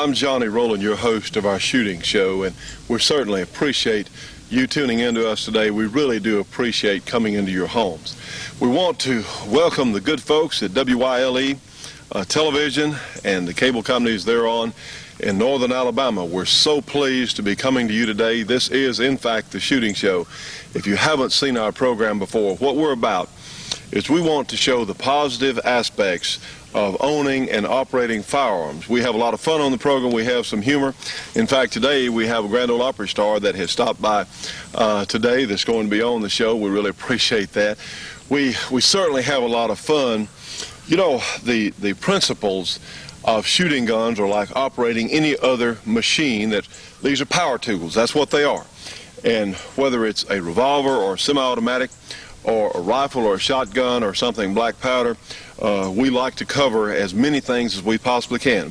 I'm Johnny Rowland, your host of our shooting show, and we certainly appreciate you tuning in to us today. We really do appreciate coming into your homes. We want to welcome the good folks at WYLE television and the cable companies they're on in northern Alabama. We're so pleased to be coming to you today. This is, in fact, the shooting show. If you haven't seen our program before, what we're about is we want to show the positive aspects of owning and operating firearms. We have a lot of fun on the program. We have some humor. In fact, today we have a Grand Ole Opry star that has stopped by today that's going to be on the show. We really appreciate that. We certainly have a lot of fun. You know, the principles of shooting guns are like operating any other machine. These are power tools. That's what they are. And whether it's a revolver or semi-automatic or a rifle or a shotgun or something black powder, we like to cover as many things as we possibly can.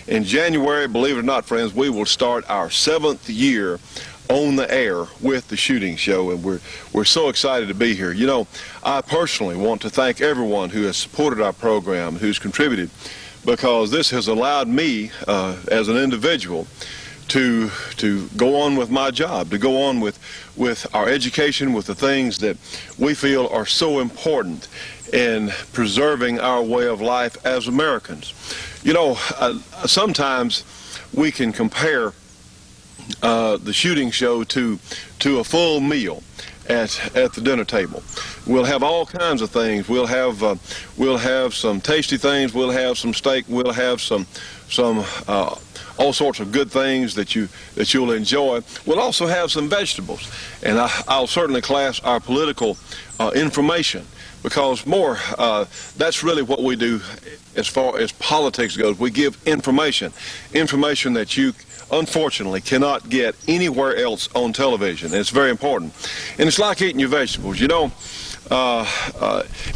In January, believe it or not, friends, we will start our 7th year on the air with the shooting show, and we're so excited to be here. You know, I personally want to thank everyone who has supported our program, who's contributed, because this has allowed me as an individual to go on with my job, to go on with our education, with the things that we feel are so important in preserving our way of life as Americans. You know, sometimes we can compare the shooting show to a full meal at the dinner table. We'll have all kinds of things. We'll have some tasty things. We'll have some steak. We'll have some all sorts of good things that you'll enjoy. We'll also have some vegetables, and I'll certainly class our political information, because that's really what we do as far as politics goes. We give information that you unfortunately cannot get anywhere else on television. It's very important, and it's like eating your vegetables. You know,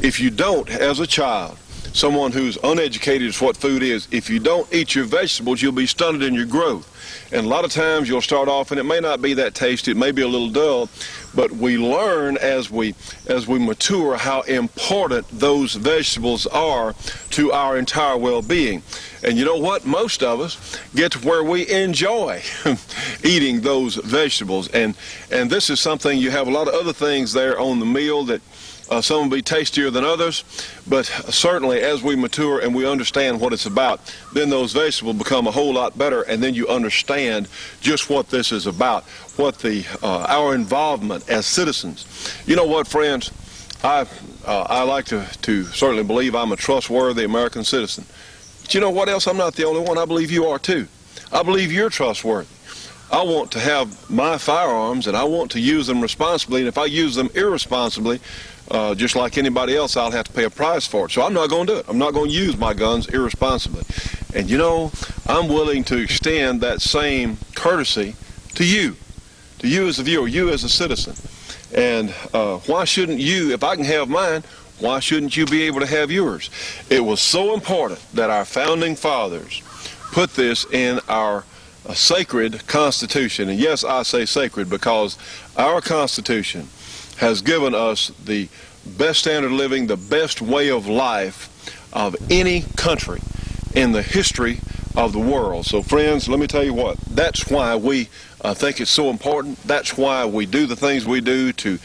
if you don't, as a child, someone who's uneducated is what food is, if you don't eat your vegetables, you'll be stunted in your growth. And a lot of times you'll start off and it may not be that tasty, it may be a little dull, but we learn as we mature how important those vegetables are to our entire well-being. And you know what? Most of us get to where we enjoy eating those vegetables. And this is something, you have a lot of other things there on the meal that some will be tastier than others, but certainly as we mature and we understand what it's about, then those vegetables become a whole lot better, and then you understand just what this is about, what our involvement as citizens. You know what, friends? I like to certainly believe I'm a trustworthy American citizen. But you know what else? I'm not the only one. I believe you are too. I believe you're trustworthy. I want to have my firearms, and I want to use them responsibly, and if I use them irresponsibly, just like anybody else, I'll have to pay a price for it. So I'm not going to do it. I'm not going to use my guns irresponsibly. And you know, I'm willing to extend that same courtesy to you as a viewer, you as a citizen. And why shouldn't you, if I can have mine, why shouldn't you be able to have yours? It was so important that our founding fathers put this in our sacred Constitution. And yes, I say sacred because our Constitution has given us the best standard of living, the best way of life of any country in the history of the world. So friends, let me tell you what, that's why we think it's so important. That's why we do the things we do to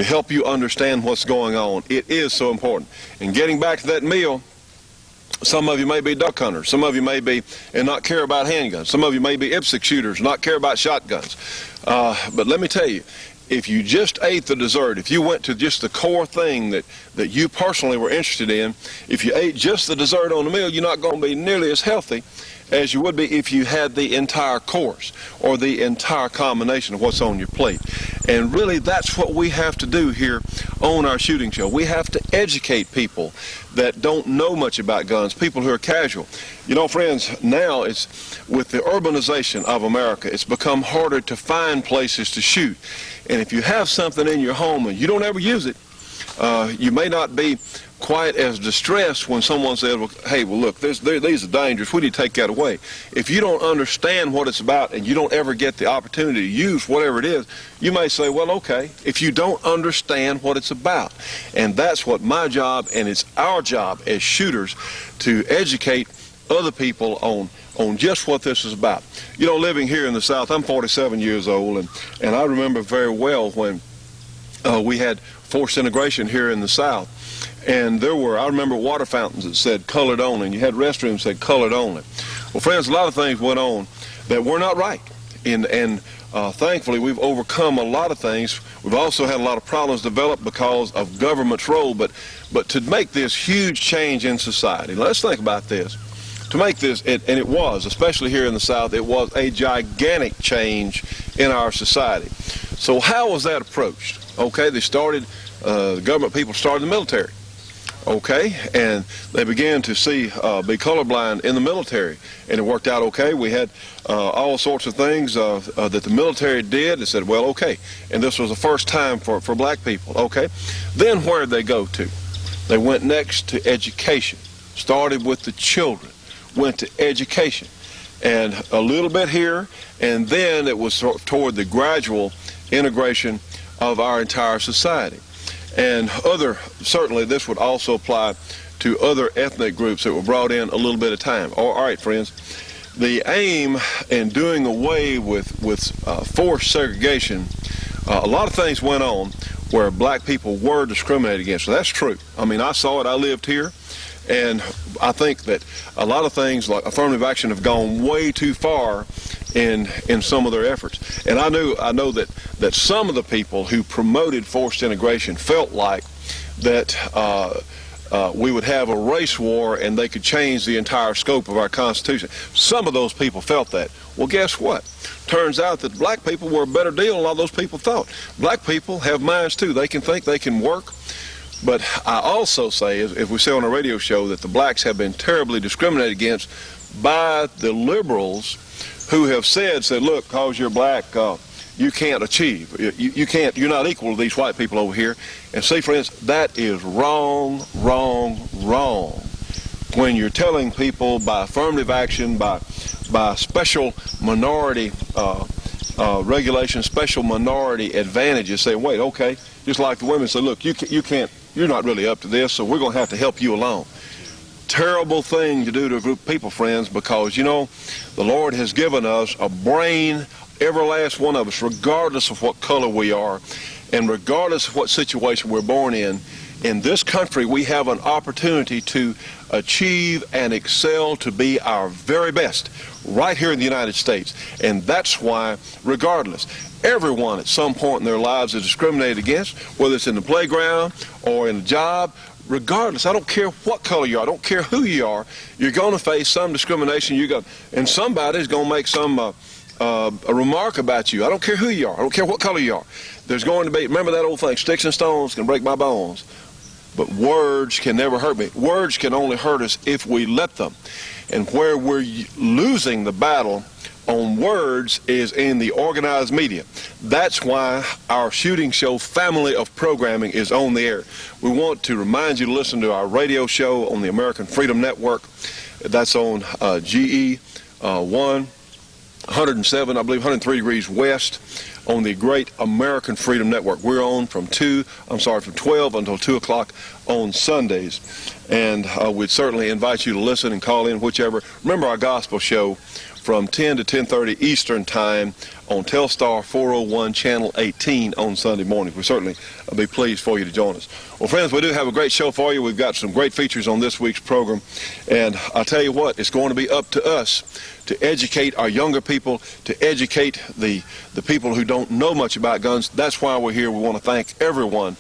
help you understand what's going on. It is so important. And getting back to that meal, some of you may be duck hunters. Some of you may be and not care about handguns. Some of you may be IPSC shooters, not care about shotguns. But let me tell you, if you just ate the dessert, if you went to just the core thing that you personally were interested in, if you ate just the dessert on the meal, you're not going to be nearly as healthy as you would be if you had the entire course or the entire combination of what's on your plate. And really, that's what we have to do here on our shooting show. We have to educate people that don't know much about guns, people who are casual. You know, friends, now it's with the urbanization of America, it's become harder to find places to shoot. And if you have something in your home and you don't ever use it, you may not be quite as distressed when someone says, well, hey, well, look, these are dangerous. We need to take that away. If you don't understand what it's about and you don't ever get the opportunity to use whatever it is, you may say, well, okay, if you don't understand what it's about. And that's what my job, and it's our job as shooters, to educate other people on just what this is about. You know, living here in the South, I'm 47 years old, and I remember very well when we had forced integration here in the South. And I remember water fountains that said colored only, and you had restrooms that said colored only. Well, friends, a lot of things went on that were not right. And thankfully, we've overcome a lot of things. We've also had a lot of problems develop because of government's role. But to make this huge change in society, let's think about this. To make this, and it was, especially here in the South, it was a gigantic change in our society. So how was that approached? Okay, the government people started the military. Okay, and they began to be colorblind in the military, and it worked out okay. We had all sorts of things that the military did. They said, well, okay, and this was the first time for black people. Okay, then where did they go to? They went next to education. Started with the children, went to education, and a little bit here, and then it was toward the gradual integration of our entire society. And certainly this would also apply to other ethnic groups that were brought in a little bit at a time. All right, friends, the aim in doing away with forced segregation, a lot of things went on where black people were discriminated against. So that's true. I mean, I saw it. I lived here. And I think that a lot of things like affirmative action have gone way too far in some of their efforts. And I know that some of the people who promoted forced integration felt like that we would have a race war and they could change the entire scope of our Constitution. Some of those people felt that. Well, guess what? Turns out that black people were a better deal than a lot of those people thought. Black people have minds too. They can think, they can work. But I also say, if we say on a radio show, that the blacks have been terribly discriminated against by the liberals who have said, look, because you're black, you can't achieve. You're not equal to these white people over here. And see, friends, that is wrong, wrong, wrong. When you're telling people by affirmative action, by special minority regulations, special minority advantages, say, wait, okay, just like the women say, look, you can't. You're not really up to this, so we're going to have to help you along. Terrible thing to do to a group of people, friends, because, you know, the Lord has given us a brain, every last one of us, regardless of what color we are, and regardless of what situation we're born in this country, we have an opportunity to achieve and excel, to be our very best right here in the United States. And that's why, regardless, everyone at some point in their lives is discriminated against, whether it's in the playground or in a job. Regardless, I don't care what color you are, I don't care who you are, you're going to face some discrimination. And somebody's going to make some a remark about you. I don't care who you are, I don't care what color you are. There's going to be, remember that old thing, sticks and stones can break my bones, but words can never hurt me. Words can only hurt us if we let them. And where we're losing the battle on words is in the organized media. That's why our shooting show family of programming is on the air. We want to remind you to listen to our radio show on the American Freedom Network. That's on GE 107, I believe 103 degrees west on the Great American Freedom Network. We're on from 12 until 2 o'clock on Sundays. And we'd certainly invite you to listen and call in, whichever. Remember our gospel show from 10 to 10:30 Eastern Time on Telstar 401 Channel 18 on Sunday morning. We certainly be pleased for you to join us. Well, friends, we do have a great show for you. We've got some great features on this week's program. And I'll tell you what, it's going to be up to us to educate our younger people, to educate the people who don't know much about guns. That's why we're here. We want to thank everyone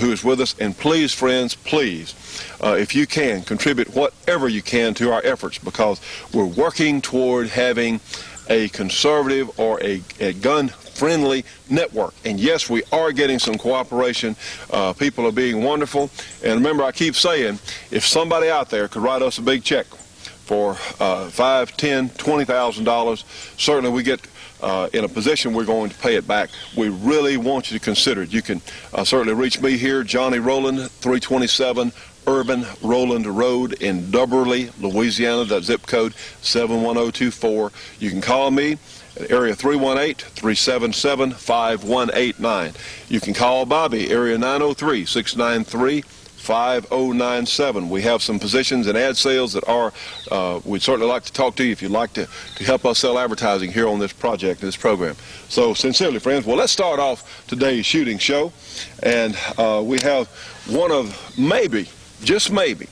who is with us. And please, friends, please, if you can, contribute whatever you can to our efforts, because we're working toward having a conservative or a gun-friendly network. And yes, we are getting some cooperation. People are being wonderful. And remember, I keep saying, if somebody out there could write us a big check for $5,000, $10,000, $20,000, certainly we get in a position we're going to pay it back. We really want you to consider it. You can certainly reach me here, Johnny Rowland, 327 Urban Rowland Road in Dubberly, Louisiana. That zip code 71024. You can call me at area 318-377-5189. You can call Bobby, area 903-693-5189. 888-800-5097. We have some positions in ad sales that are, we'd certainly like to talk to you if you'd like to help us sell advertising here on this project, this program. So sincerely, friends, well, let's start off today's shooting show. And we have one of maybe, just maybe,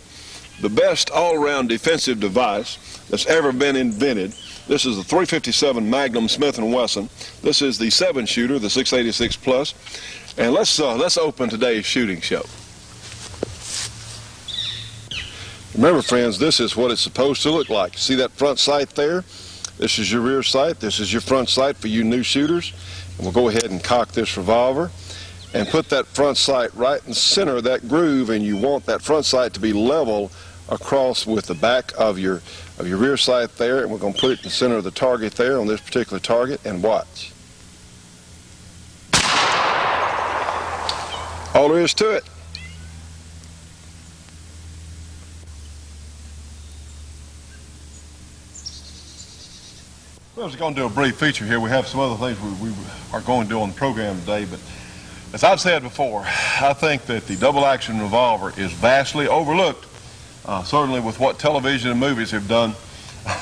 the best all-around defensive device that's ever been invented. This is the .357 Magnum Smith & Wesson. This is the 7-shooter, the 686 Plus. And let's open today's shooting show. Remember, friends, this is what it's supposed to look like. See that front sight there? This is your rear sight. This is your front sight for you new shooters. And we'll go ahead and cock this revolver and put that front sight right in the center of that groove, and you want that front sight to be level across with the back of your rear sight there, and we're going to put it in the center of the target there on this particular target, and watch. All there is to it. Well, we're going to do a brief feature here. We have some other things we are going to do on the program today, but as I've said before, I think that the double-action revolver is vastly overlooked, certainly with what television and movies have done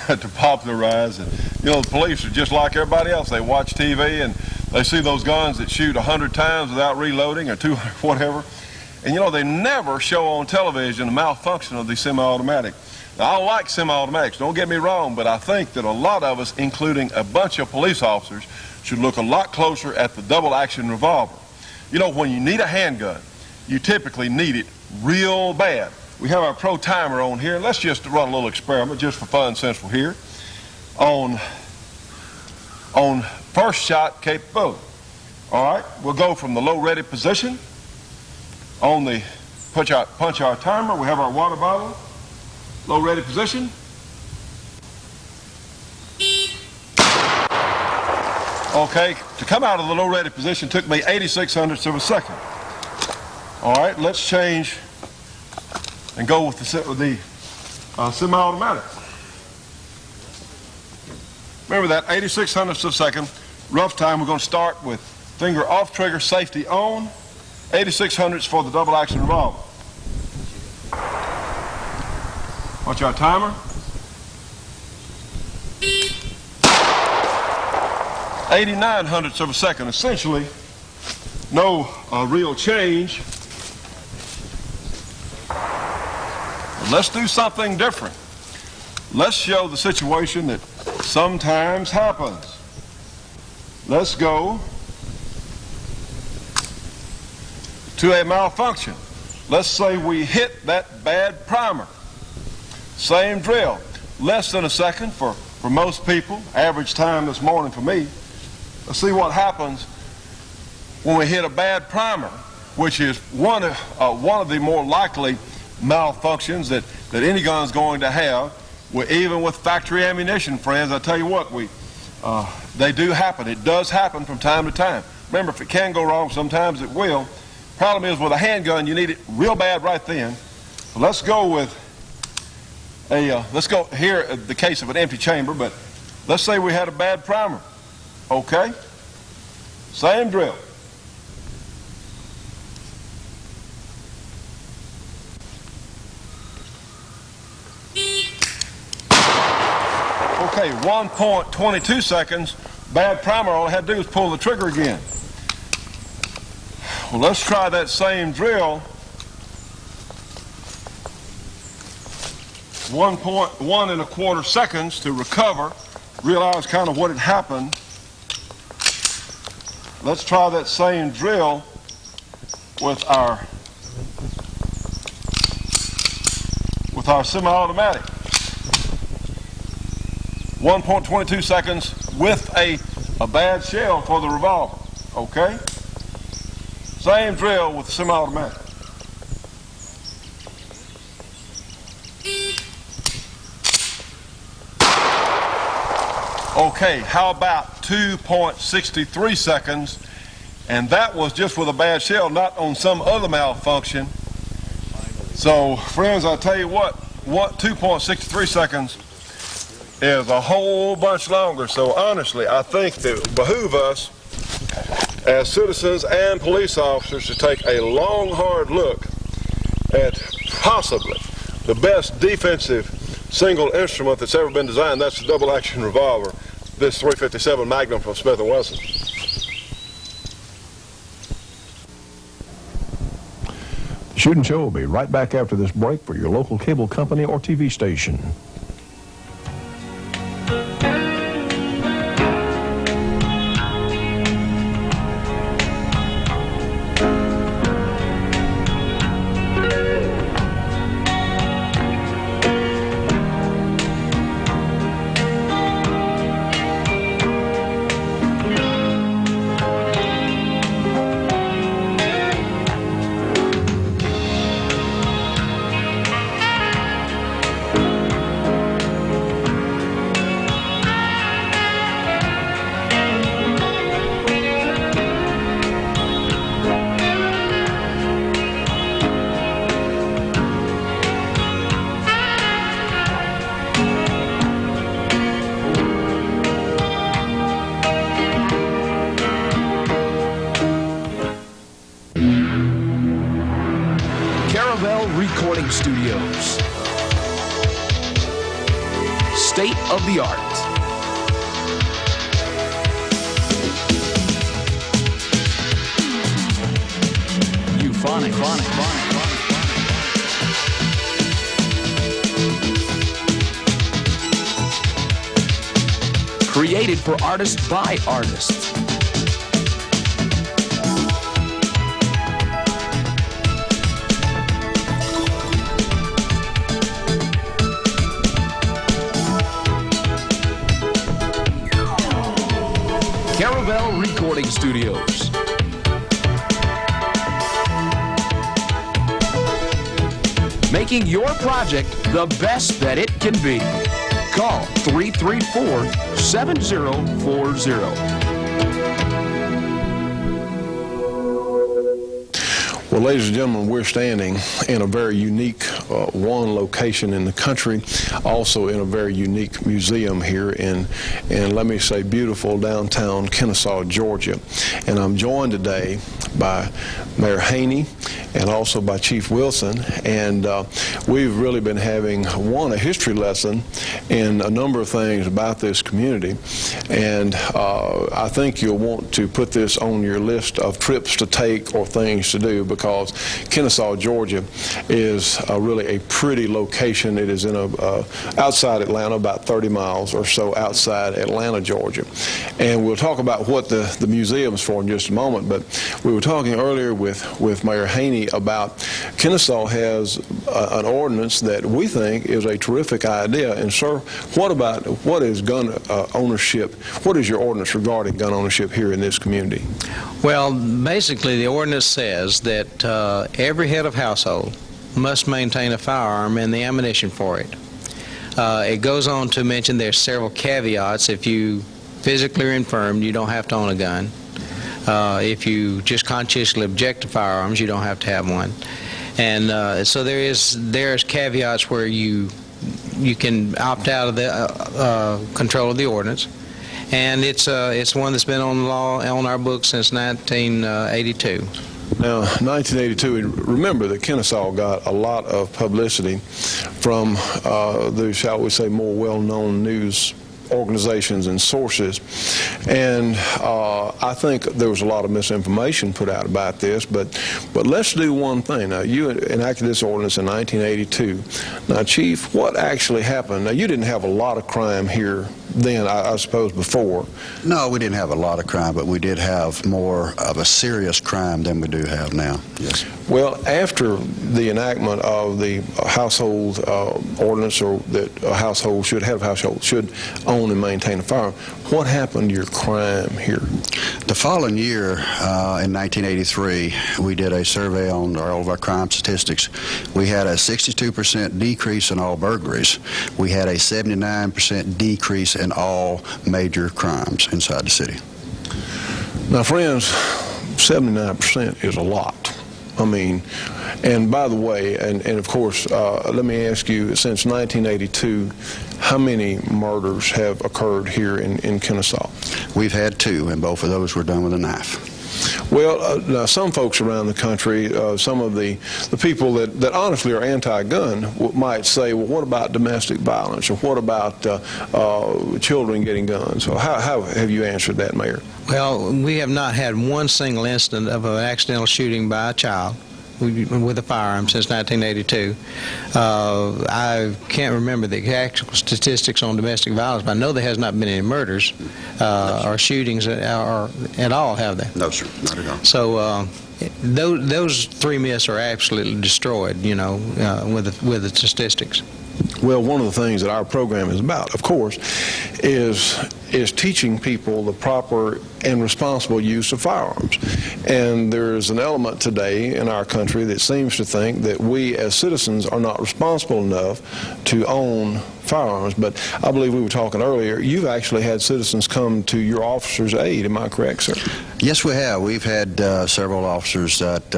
to popularize. And, you know, the police are just like everybody else. They watch TV and they see those guns that shoot 100 times without reloading, or 200, whatever. And, you know, they never show on television the malfunction of the semi-automatic. Now, I like semi-automatics, don't get me wrong, but I think that a lot of us, including a bunch of police officers, should look a lot closer at the double-action revolver. You know, when you need a handgun, you typically need it real bad. We have our pro timer on here. Let's just run a little experiment just for fun since we're here on first shot capability. All right, we'll go from the low ready position on the punch our timer. We have our water bottle, low ready position. Okay, to come out of the low ready position took me 86/100ths of a second. All right, let's change and go with the semi-automatic. Remember that 86/100ths of a second, rough time. We're going to start with finger off trigger, safety on, 86/100ths for the double action revolver. Watch our timer. 89/100ths of a second, essentially no real change. Let's do something different. Let's show the situation that sometimes happens. Let's go to a malfunction. Let's say we hit that bad primer. Same drill. Less than a second for most people. Average time this morning for me. Let's see what happens when we hit a bad primer, which is one of the more likely malfunctions that any gun's going to have. Even with factory ammunition, friends, I tell you what, they do happen. It does happen from time to time. Remember, if it can go wrong, sometimes it will. Problem is, with a handgun, you need it real bad right then. So let's go with let's go here, the case of an empty chamber, but let's say we had a bad primer. Okay? Same drill. Okay, 1.22 seconds. Bad primer, all I had to do was pull the trigger again. Well, let's try that same drill. 1.125 seconds to recover. Realize kind of what had happened. Let's try that same drill with our semi-automatic. 1.22 seconds with a bad shell for the revolver. Okay? Same drill with the semi-automatic. Okay, how about 2.63 seconds? And that was just with a bad shell, not on some other malfunction. So, friends, I tell you what 2.63 seconds is a whole bunch longer. So honestly, I think that it behooves us as citizens and police officers to take a long, hard look at possibly the best defensive single instrument that's ever been designed. That's the double-action revolver, this .357 Magnum from Smith & Wesson. The Shootin' Show will be right back after this break for your local cable company or TV station. Recording Studios. State of the art. Euphonics. Created for artists by artists. Caravel Recording Studios. Making your project the best that it can be. Call 334-7040. Well, ladies and gentlemen, we're standing in a very unique one location in the country, also in a very unique museum here in let me say, beautiful downtown Kennesaw, Georgia. And I'm joined today by Mayor Haney and also by Chief Wilson, and we've really been having, a history lesson in a number of things about this community, and I think you'll want to put this on your list of trips to take or things to do, because Kennesaw, Georgia is really a pretty location. It is in outside Atlanta, about 30 miles or so outside Atlanta, Georgia. And we'll talk about what the museum's for in just a moment, but we were talking earlier with Mayor Haney about Kennesaw has an ordinance that we think is a terrific idea. And sir, what is gun ownership? What is your ordinance regarding gun ownership here in this community? Well, basically the ordinance says that every head of household must maintain a firearm and the ammunition for it. It goes on to mention there's several caveats. If you physically are infirm, you don't have to own a gun. If you just consciously object to firearms, you don't have to have one. And so there's caveats where you can opt out of the control of the ordinance. And it's one that's been on law on our books since 1982. Now, 1982, remember that Kennesaw got a lot of publicity from the, shall we say, more well-known news organizations and sources, and I think there was a lot of misinformation put out about this, but let's do one thing. Now, you enacted this ordinance in 1982. Now, Chief, what actually happened? Now, you didn't have a lot of crime here then, I suppose, before. No, we didn't have a lot of crime, but we did have more of a serious crime than we do have now. Yes. Well, after the enactment of the household ordinance, or that a household should own and maintain a firearm, what happened to your crime here? The following year, in 1983, we did a survey on all of our crime statistics. We had a 62% decrease in all burglaries. We had a 79% decrease in all major crimes inside the city. Now, friends, 79% is a lot. I mean, and by the way, and of course, let me ask you, since 1982, how many murders have occurred here in Kennesaw? We've had 2, and both of those were done with a knife. Well, now some folks around the country, some of the people that honestly are anti-gun might say, well, what about domestic violence, or what about children getting guns? So how have you answered that, Mayor? Well, we have not had one single incident of an accidental shooting by a child with a firearm since 1982. I can't remember the actual statistics on domestic violence, but I know there has not been any murders or shootings at all, have there? No, sir, not at all. So those three myths are absolutely destroyed, with the statistics. Well, one of the things that our program is about, of course, is teaching people the proper and responsible use of firearms. And there's an element today in our country that seems to think that we as citizens are not responsible enough to own firearms. But I believe we were talking earlier, you've actually had citizens come to your officer's aid. Am I correct, sir? Yes, we have. We've had several officers that,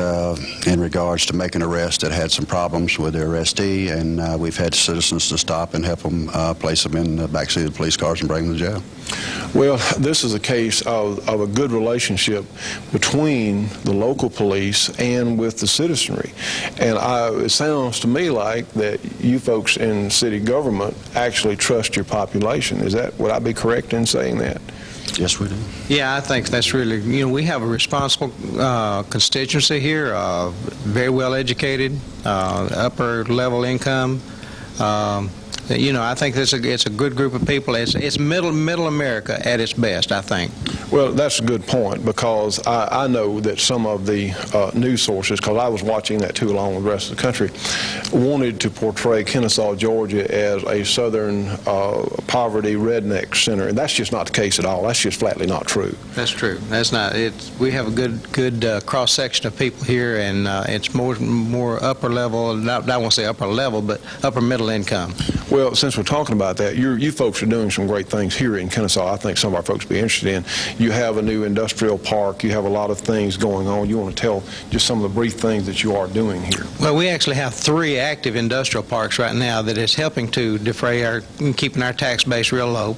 in regards to making arrests, that had some problems with their arrestee, and we've had citizens to stop and help them place them in the backseat of police cars and bring them to jail. Well, this is a case of a good relationship between the local police and with the citizenry. And it sounds to me like that you folks in city government actually trust your population. Would I be correct in saying that? Yes, we do. Yeah, I think that's really, we have a responsible constituency here, very well educated, upper level income. I think it's a good group of people. It's middle America at its best, I think. Well, that's a good point, because I know that some of the news sources, because I was watching that too along with the rest of the country, wanted to portray Kennesaw, Georgia as a southern poverty redneck center, and that's just not the case at all. That's just flatly not true. That's true. That's not. We have a good cross section of people here, and it's more upper level. I won't say upper level, but upper middle income. Well, since we're talking about that, you folks are doing some great things here in Kennesaw. I think some of our folks would be interested in. You have a new industrial park. You have a lot of things going on. You want to tell just some of the brief things that you are doing here? Well, we actually have 3 active industrial parks right now that is helping to defray keeping our tax base real low.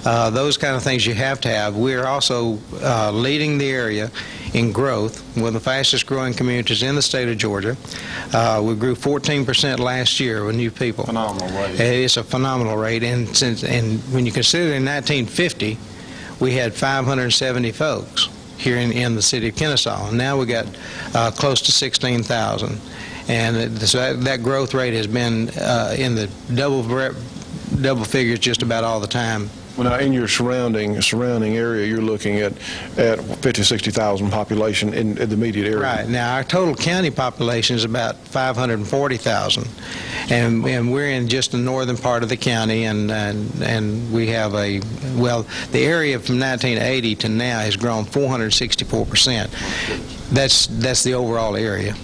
Those kind of things you have to have. We're also leading the area in growth. One of the fastest growing communities in the state of Georgia. We grew 14% last year with new people. Phenomenal rate. It's a phenomenal rate, and when you consider in 1950 we had 570 folks here in the city of Kennesaw, and now we got close to 16,000, and that growth rate has been in the double figures just about all the time. Well, now, in your surrounding area, you're looking at 50, 60,000 population in the immediate area. Right. Now, our total county population is about 540,000, and we're in just the northern part of the county, and we have the area from 1980 to now has grown 464%. That's the overall area.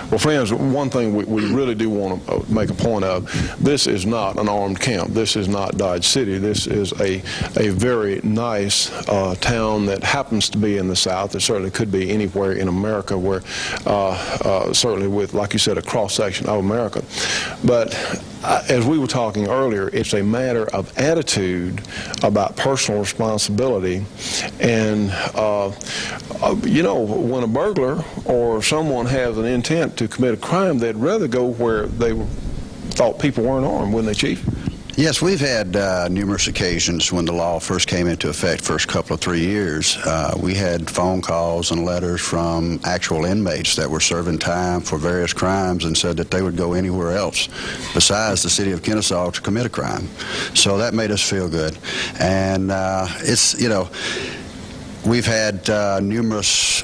Well, friends, one thing we really do want to make a point of, this is not an armed camp. This is not Dodge City. This is a very nice town that happens to be in the South. It certainly could be anywhere in America, where certainly with, like you said, a cross-section of America. But as we were talking earlier, it's a matter of attitude about personal responsibility. And, when a burglar or someone has an intent to commit a crime, they'd rather go where they thought people weren't armed, wouldn't they, Chief? Yes, we've had numerous occasions when the law first came into effect, first couple of 3 years. We had phone calls and letters from actual inmates that were serving time for various crimes and said that they would go anywhere else besides the city of Kennesaw to commit a crime. So that made us feel good. And we've had numerous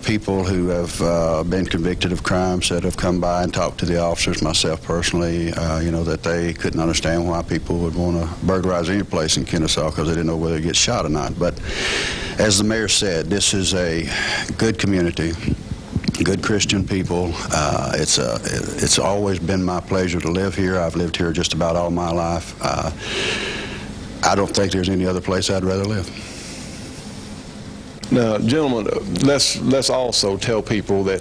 people who have been convicted of crimes that have come by and talked to the officers, myself personally, that they couldn't understand why people would want to burglarize any place in Kennesaw because they didn't know whether they'd get shot or not. But as the mayor said, this is a good community, good Christian people. It's always been my pleasure to live here. I've lived here just about all my life. I don't think there's any other place I'd rather live. Now, gentlemen, let's also tell people that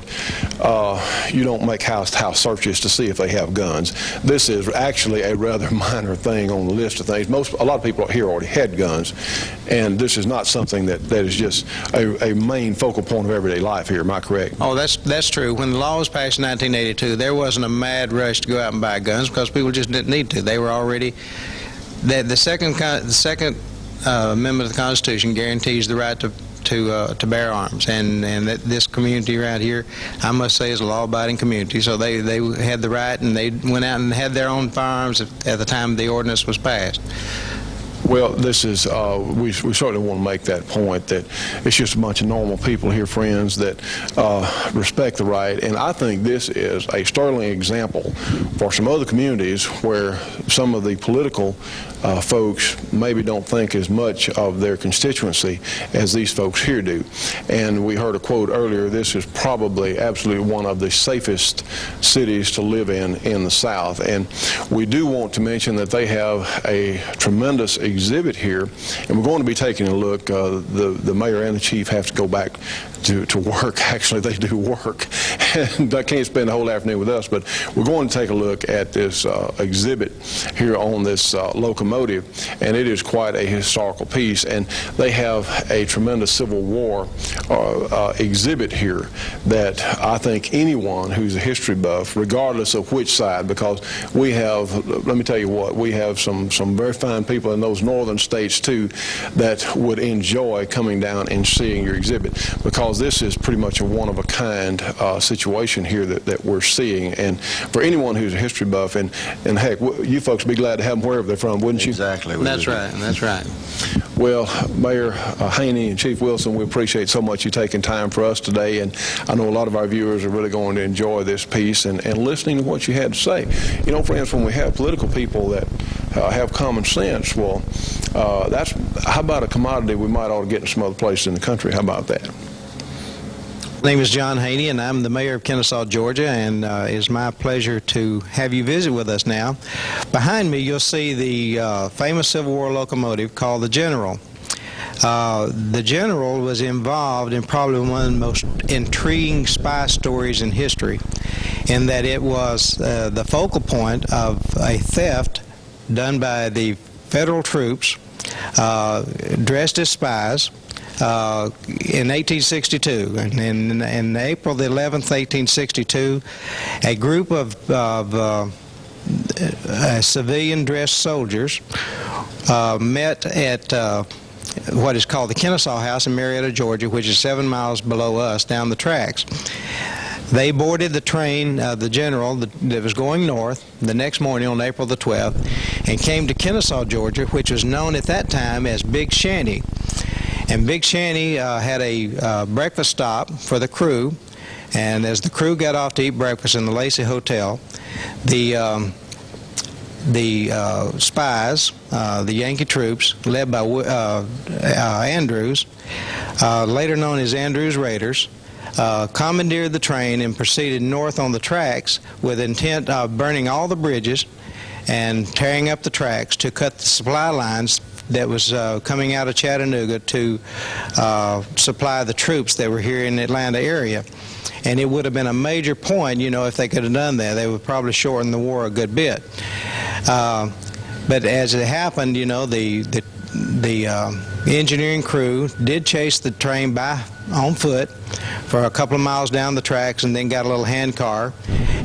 you don't make house searches to see if they have guns. This is actually a rather minor thing on the list of things. A lot of people here already had guns, and this is not something that is just a main focal point of everyday life here. Am I correct? Oh, that's true. When the law was passed in 1982, there wasn't a mad rush to go out and buy guns because people just didn't need to. They were already. The second Amendment of the Constitution guarantees the right to bear arms, and this community around here, I must say, is a law-abiding community. So they had the right, and they went out and had their own firearms at the time the ordinance was passed. Well, this is, we certainly want to make that point that it's just a bunch of normal people here, friends, that respect the right. And I think this is a sterling example for some other communities where some of the political folks maybe don't think as much of their constituency as these folks here do. And we heard a quote earlier, this is probably absolutely one of the safest cities to live in the South. And we do want to mention that they have a tremendous exhibit here, and we're going to be taking a look. The mayor and the chief have to go back to work. Actually, they do work, and I can't spend the whole afternoon with us, but we're going to take a look at this exhibit here on this locomotive, and it is quite a historical piece, and they have a tremendous Civil War exhibit here that I think anyone who's a history buff, regardless of which side, because we have, let me tell you what, we have some very fine people in those northern states too that would enjoy coming down and seeing your exhibit, because this is pretty much a one-of-a-kind situation here that we're seeing. And for anyone who's a history buff, and heck, you folks would be glad to have them wherever they're from, wouldn't you? Exactly. That's right. That's right. Well, Mayor Haney and Chief Wilson, we appreciate so much you taking time for us today, and I know a lot of our viewers are really going to enjoy this piece and listening to what you had to say. You know, friends, when we have political people that have common sense, well, how about a commodity we might ought to get in some other places in the country? How about that? My name is John Haney, and I'm the mayor of Kennesaw, Georgia, and it's my pleasure to have you visit with us now. Behind me, you'll see the famous Civil War locomotive called the General. The General was involved in probably one of the most intriguing spy stories in history, in that it was the focal point of a theft done by the federal troops dressed as spies in 1862. And in April the 11th, 1862, a group of civilian-dressed soldiers met at what is called the Kennesaw House in Marietta, Georgia, which is 7 miles below us down the tracks. They boarded the train, the General, that was going north the next morning on April the 12th, and came to Kennesaw, Georgia, which was known at that time as Big Shanty. And Big Shanty had a breakfast stop for the crew, and as the crew got off to eat breakfast in the Lacey Hotel, the spies, the Yankee troops, led by Andrews, later known as Andrews Raiders, commandeered the train and proceeded north on the tracks with intent of burning all the bridges and tearing up the tracks to cut the supply lines that was coming out of Chattanooga to supply the troops that were here in the Atlanta area. And it would have been a major point, you know, if they could have done that. They would probably shorten the war a good bit. But as it happened, you know, the engineering crew did chase the train on foot for a couple of miles down the tracks, and then got a little hand car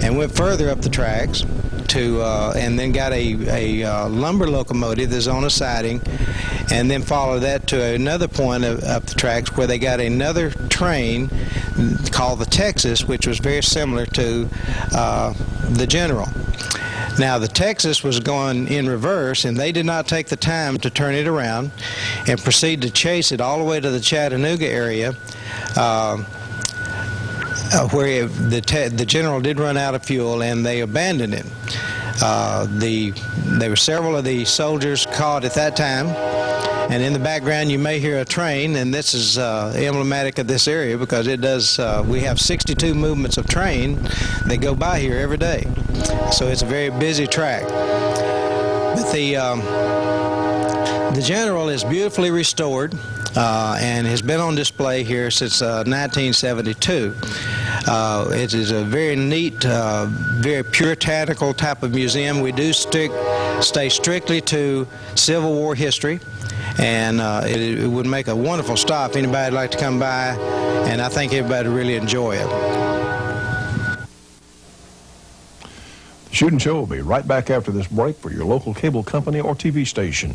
and went further up the tracks to and then got a lumber locomotive that's on a siding, and then followed that to another point up the tracks where they got another train called the Texas, which was very similar to the General. Now, the Texas was going in reverse, and they did not take the time to turn it around and proceed to chase it all the way to the Chattanooga area, where the General did run out of fuel, and they abandoned it. There were several of the soldiers caught at that time, and in the background you may hear a train, and this is emblematic of this area because it does. We have 62 movements of train that go by here every day, so it's a very busy track. But the General is beautifully restored. and has been on display here since 1972. It is a very neat, very puritanical type of museum. We do stay strictly to Civil War history, and it would make a wonderful stop. Anybody would like to come by, and I think everybody would really enjoy it. The Shootin' Show will be right back after this break for your local cable company or TV station.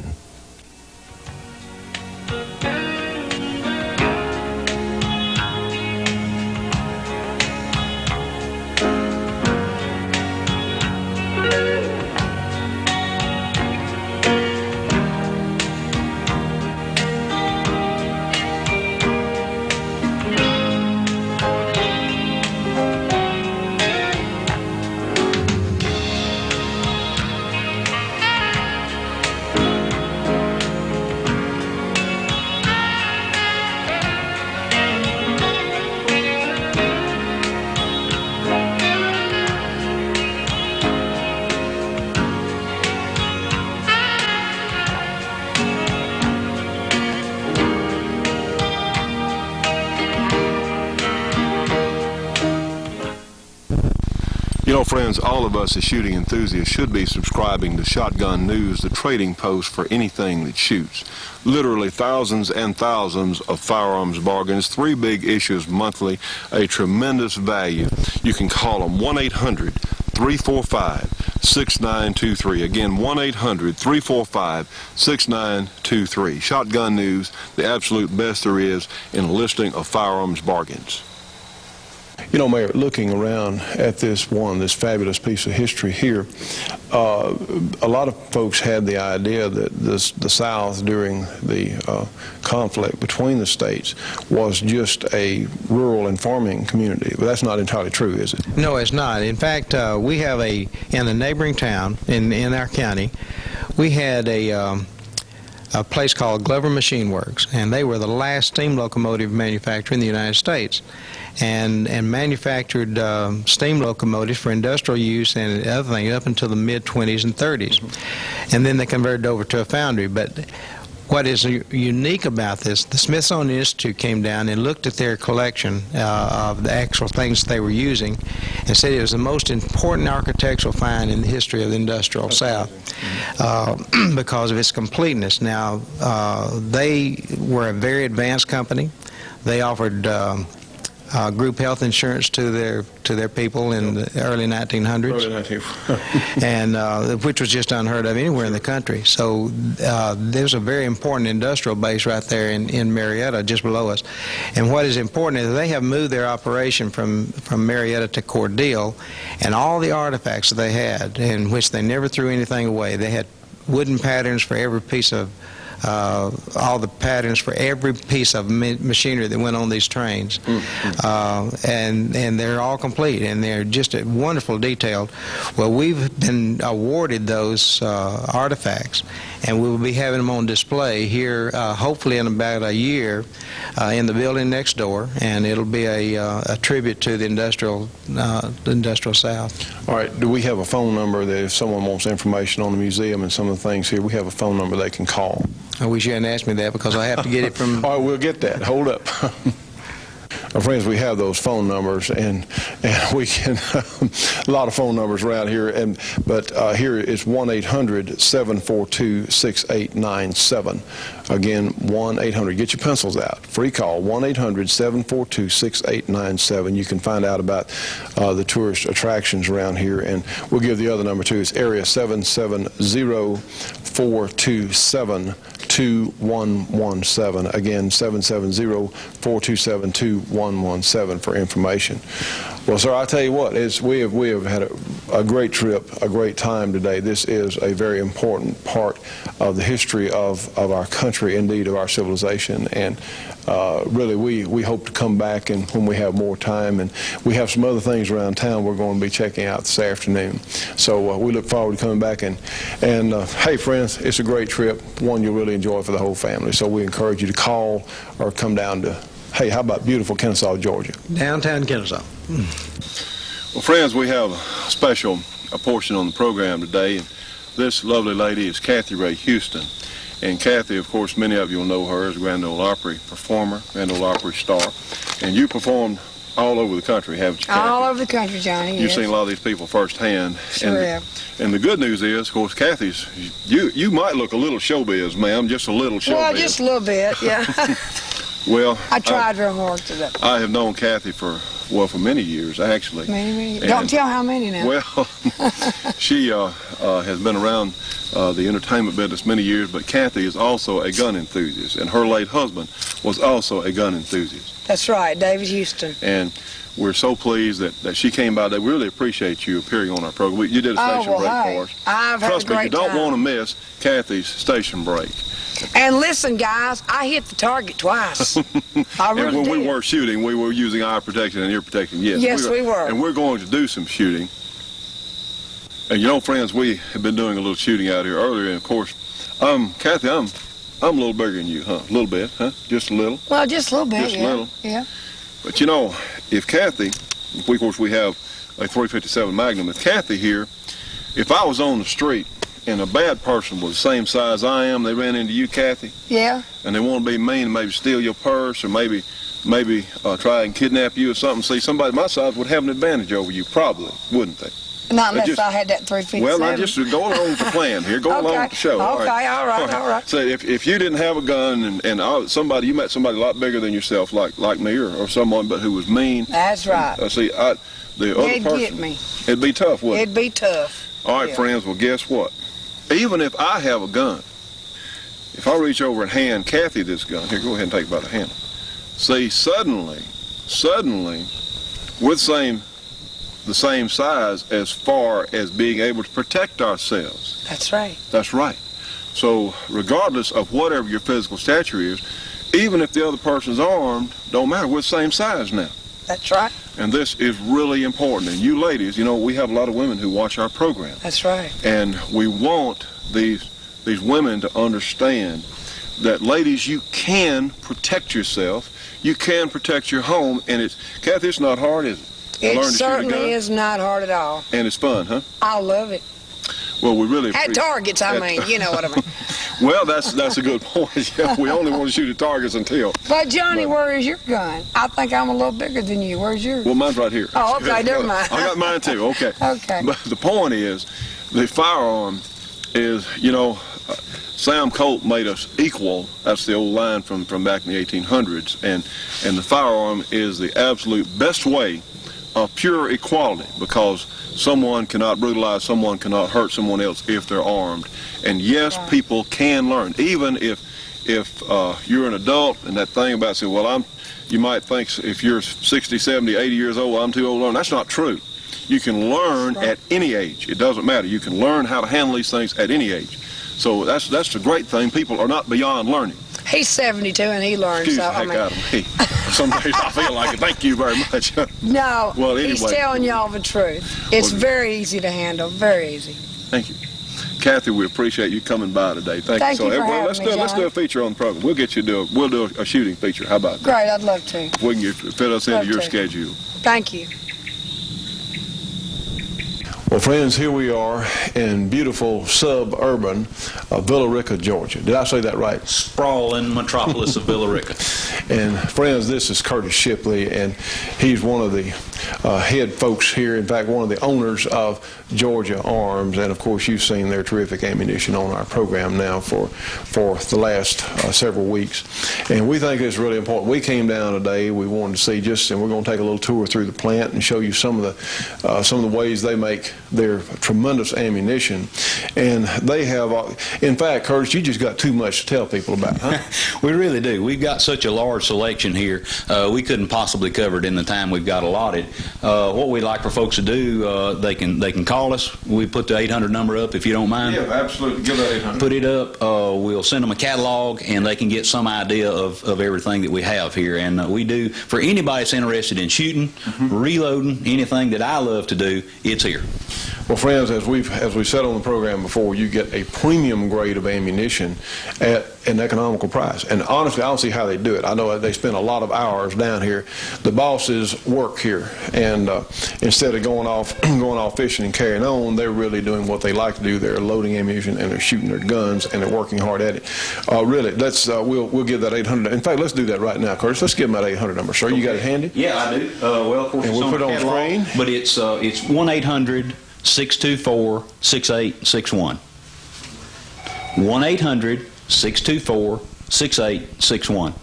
You know, friends, all of us as shooting enthusiasts should be subscribing to Shotgun News, the trading post for anything that shoots. Literally thousands and thousands of firearms bargains, 3 big issues monthly, a tremendous value. You can call them 1-800-345-6923. Again, 1-800-345-6923. Shotgun News, the absolute best there is in a listing of firearms bargains. You know, Mayor, looking around at this fabulous piece of history here, a lot of folks had the idea that the South during the conflict between the states was just a rural and farming community, but that's not entirely true, is it? No, it's not. In fact, we have in a neighboring town in our county, we had a place called Glover Machine Works, and they were the last steam locomotive manufacturer in the United States, and manufactured steam locomotives for industrial use and other things up until the mid-20s and 30s. And then they converted over to a foundry. But what is unique about this, the Smithsonian Institute came down and looked at their collection of the actual things they were using and said it was the most important architectural find in the history of the industrial South because of its completeness. Now, they were a very advanced company. They offered group health insurance to their people in the early 1900s, and which was just unheard of anywhere in the country. So there's a very important industrial base right there in Marietta, just below us. And what is important is they have moved their operation from Marietta to Cordele, and all the artifacts that they had, in which they never threw anything away. They had wooden patterns for every piece of all the patterns for every piece of machinery that went on these trains, and they're all complete, and they're just wonderful detailed. Well, we've been awarded those artifacts, and we will be having them on display here hopefully in about a year in the building next door, and it'll be a tribute to the industrial South. All right, do we have a phone number that if someone wants information on the museum and some of the things here, we have a phone number they can call? I wish you hadn't asked me that because I have to get it from... All right, we'll get that. Hold up. Our friends, we have those phone numbers, and we can a lot of phone numbers around here, but here it's 1-800-742-6897. Again, 1-800. Get your pencils out. Free call, 1-800-742-6897. You can find out about the tourist attractions around here, and we'll give the other number too. It's area 770-427-2117. Again, 770-427-2117 for information. Well, sir, I tell you what, we have had a great trip, a great time today. This is a very important part of the history of our country, indeed of our civilization, and really we hope to come back and when we have more time, and we have some other things around town we're going to be checking out this afternoon. So we look forward to coming back, and hey friends, it's a great trip, one you'll really enjoy for the whole family. So we encourage you to call or come down to, hey, how about beautiful Kennesaw, Georgia? Downtown Kennesaw. Well, friends, we have a portion on the program today. This lovely lady is Kathy Ray Houston, And Kathy, of course, many of you will know her as a Grand Ole Opry performer, Grand Ole Opry star. And you performed all over the country, haven't you, Kathy? All over the country, Johnny. You've yes. seen a lot of these people firsthand. Sure have. And the good news is, of course, Kathy's, you might look a little showbiz, ma'am, just a little showbiz. Well, just a little bit, yeah. Well, I tried real hard today. I have known Kathy for many years, actually. Many. And, Don't tell how many now. Well, she has been around the entertainment business many years, but Kathy is also a gun enthusiast, and her late husband was also a gun enthusiast. That's right, David Houston. And we're so pleased that she came by today. We really appreciate you appearing on our program. You did a station break for us. I've had a Trust me, great you don't time. want to miss Kathy's station break. And listen, guys, I hit the target twice. I really And when we did. were shooting, we were using eye protection and ear protection. Yes, we were. And we're going to do some shooting. And you know, friends, we have been doing a little shooting out here earlier. And of course, Kathy, I'm a little bigger than you, huh? A little bit, huh? Just a little. Well, just a little bit, Just a yeah. little. Yeah. But you know, if Kathy, of course we have a .357 Magnum. If Kathy here, if I was on the street and a bad person was the same size I am, they ran into you, Kathy, Yeah. and they want to be mean and maybe steal your purse or maybe try and kidnap you or something, see, somebody my size would have an advantage over you, probably, wouldn't they? Not unless just- I had that 357. Well, I just go along with the plan here. Go along with the show. Okay, all right. So if you didn't have a gun and you met somebody a lot bigger than yourself, like me or someone, but who was mean. That's right. The other They'd person. get me. It'd be tough, wouldn't it? It'd be tough. All right, Yeah. friends. Well, guess what? Even if I have a gun, if I reach over and hand Kathy this gun, here, go ahead and take it by the handle. See, suddenly, we're the same size as far as being able to protect ourselves. That's right. That's right. So regardless of whatever your physical stature is, even if the other person's armed, don't matter, we're the same size now. That's right. And this is really important. And you ladies, you know, we have a lot of women who watch our program. That's right. And we want these women to understand that, ladies, you can protect yourself. You can protect your home. And Kathy, it's not hard, is it? It Learn to shoot a gun. certainly is not hard at all. And it's fun, huh? I love it. Well, we really At appreciate targets, I mean, you know what I mean. Well, that's a good point. Yeah, we only want to shoot at targets until. But Johnny, But- where is your gun? I think I'm a little bigger than you. Where's yours? Well, mine's right here. Oh, okay, never mind. I got mine too. Okay. Okay. But the point is, the firearm is, you know, Sam Colt made us equal. That's the old line from back in the 1800s. And the firearm is the absolute best way of pure equality, because someone cannot brutalize, someone cannot hurt someone else if they're armed. And yes, Right. people can learn, even if you're an adult. And that thing about saying, well, you might think if you're 60, 70, 80 years old, I'm too old to learn. That's not true. You can learn Right. at any age. It doesn't matter. You can learn how to handle these things at any age. So that's the great thing. People are not beyond learning. He's 72 and he learned, Excuse so the I heck mean, out of me. Some days I feel like it. Thank you very much. no, Well, he's anyway. telling y'all the truth. It's Well, very easy to handle, very easy. Thank you. Kathy, we appreciate you coming by today. Thank Thank you. you So for everyone, having me, let's do John. a feature on the program. We'll get you we'll do a shooting feature. How about that? Great, I'd love to. If we can fit us into Love your to. schedule. Thank you. Well, friends, here we are in beautiful suburban Villa Rica, Georgia. Did I say that right? Sprawling metropolis of Villa Rica. And friends, this is Curtis Shipley, and he's one of the head folks here. In fact, one of the owners of Georgia Arms, and of course, you've seen their terrific ammunition on our program now for the last several weeks. And we think it's really important. We came down today. We wanted to see and we're going to take a little tour through the plant and show you some of the ways they make their tremendous ammunition. And they have, in fact, Curtis, you just got too much to tell people about, huh? We really do. We've got such a large selection here. We couldn't possibly cover it in the time we've got allotted. What we'd like for folks to do, they can call us. We put the 800 number up if you don't mind. Yeah, absolutely. Give that 800. Put it up. We'll send them a catalog, and they can get some idea of everything that we have here. And we do, for anybody that's interested in shooting, reloading, anything that I love to do, it's here. Well, friends, as we said on the program before, you get a premium grade of ammunition at an economical price. And honestly, I don't see how they do it. I know they spend a lot of hours down here. The bosses work here, and instead of going off fishing and carrying on, they're really doing what they like to do. They're loading ammunition and they're shooting their guns and they're working hard at it. Really, let's we'll give that 800. In fact, let's do that right now, Curtis. Let's give them that 800 number. Sir, you got it handy? Yeah, I do. Well, of course, and we'll put it on screen. But it's 1-800-624-6861. 1-800-624-6861.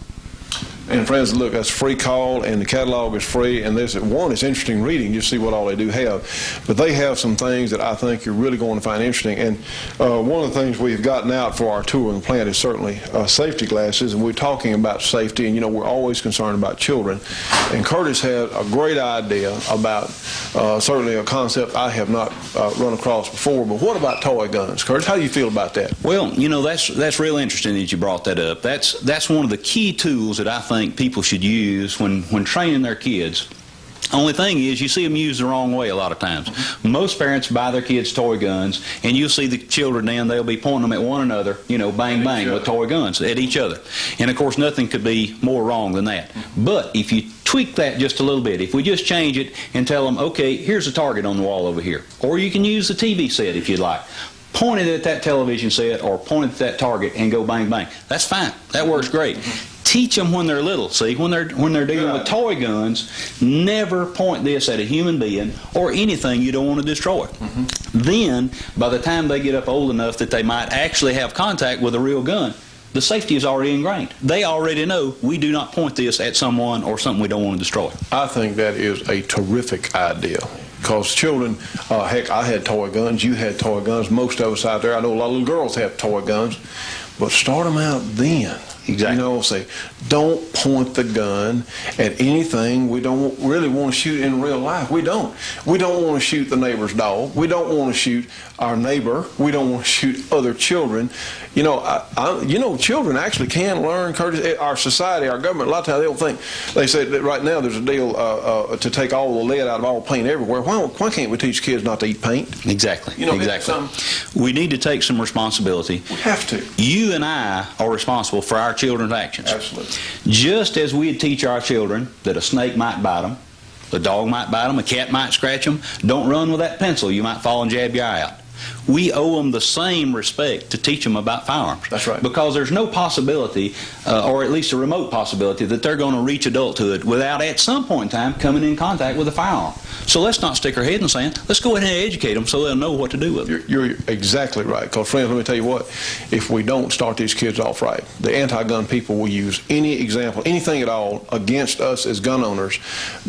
And friends, look, that's a free call, and the catalog is free. And there's one, it's interesting reading, just see what all they do have. But they have some things that I think you're really going to find interesting. And one of the things we've gotten out for our tour in the plant is certainly safety glasses. And we're talking about safety, and we're always concerned about children. And Curtis had a great idea about certainly a concept I have not run across before. But what about toy guns, Curtis? How do you feel about that? Well, that's real interesting that you brought that up. That's one of the key tools that I think people should use when training their kids. Only thing is, you see them used the wrong way a lot of times. Most parents buy their kids toy guns, and you'll see the children then, they'll be pointing them at one another, bang, bang, with toy guns at each other. And, of course, nothing could be more wrong than that. But if you tweak that just a little bit, if we just change it and tell them, okay, here's a target on the wall over here, or you can use the TV set if you'd like. Point it at that television set or point it at that target and go bang, bang. That's fine. That works great. Teach them when they're little. See, when they're dealing with toy guns, never point this at a human being or anything you don't want to destroy. Then, by the time they get up old enough that they might actually have contact with a real gun, the safety is already ingrained. They already know we do not point this at someone or something we don't want to destroy. I think that is a terrific idea. Because children, heck, I had toy guns, you had toy guns, most of us out there, I know a lot of little girls have toy guns, but start them out then. Exactly. Say, don't point the gun at anything we don't really want to shoot in real life. We don't. We don't want to shoot the neighbor's dog. We don't want to shoot our neighbor. We don't want to shoot other children. Children actually can learn, Curtis. Our society, our government, a lot of times they say that right now there's a deal to take all the lead out of all paint everywhere. Why can't we teach kids not to eat paint? Exactly. Exactly. We need to take some responsibility. We have to. You and I are responsible for our children's actions. Absolutely. Just as we teach our children that a snake might bite them, a dog might bite them, a cat might scratch them, don't run with that pencil, you might fall and jab your eye out. We owe them the same respect to teach them about firearms. That's right. Because there's no possibility, or at least a remote possibility, that they're going to reach adulthood without at some point in time coming in contact with a firearm. So let's not stick our head in the sand. Let's go ahead and educate them so they'll know what to do with it. You're exactly right. Because, friends, let me tell you what, if we don't start these kids off right, the anti-gun people will use any example, anything at all, against us as gun owners